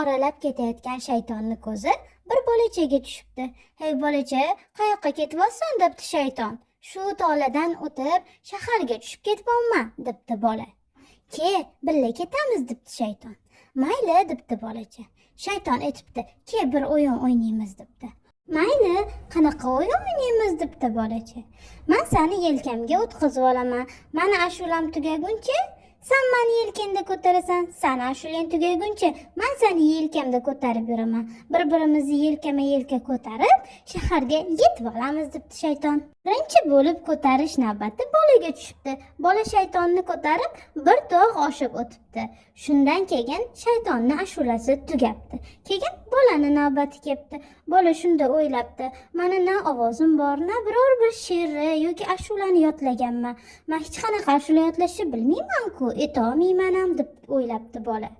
oralab ketayotgan shaytonni ko'zi bir bolachaga tushibdi. "Hey bolacha, qayoqqa ketyapsan?" debdi shayton. "Shu toladan o'tib shaharga tushib ketibman" debdi bola. "Ke, birga ketamiz" debdi shayton. "Mayli" debdi bolacha. Shayton aytibdi, "Ke, bir o'yin o'ynaymiz" debdi. "Mayli, qanaqa o'yin o'ynaymiz" debdi bolacha. "Men seni yelkamga o'tkazib olaman. Mani ashulam tugaguncha sen meni yelkangda ko'tarasan, seni ashulang tugaguncha men seni yelkamda ko'tarib yuraman. Bir-birimizni yelkama-yelka ko'tarib shaharga yetib olamiz" debdi shayton. Birinchi bo'lib ko'tarish navbati bolaga tushibdi. Bola shaytonni ko'tarib bir tog' oshib o'tibdi. Shundan keyin shaytonni ashulasi tugabdi. Keyin bolani navbati kelibdi. Bola shunda o'ylabdi, "Mani na ovozim bor, na biror bir she'rni yoki ashulani yodlaganman. Men hech qanaqa ashula yodlashni bilmayman-ku, etolmayman ham" deb o'ylabdi bola.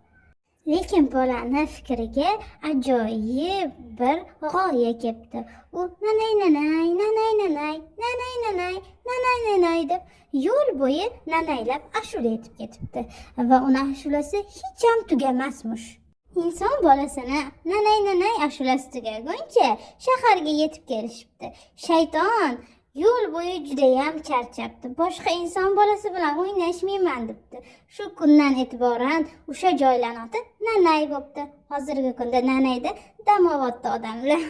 Lekin bolani fikriga ajoyib bir g'oya kelibdi. U nanay nanay, nanay nanay, nanay nanay, nanay nanay deb yo'l bo'yi nanaylab ashula aytib ketibdi va uni ashulasi hech ham tugamasmish. Inson bolasini nanay nanay ashulasi tugaguncha shaharga yetib kelishibdi. Shayton yo'l bo'yi judayam charchabdi. Boshqa inson bolasi bilan o'ynashmayman debdi. Shu kundan e'tiboran o'sha joylarning oti Nanay bo'pti. Hozirgi kunda Nanayda dam olyapti odamlar.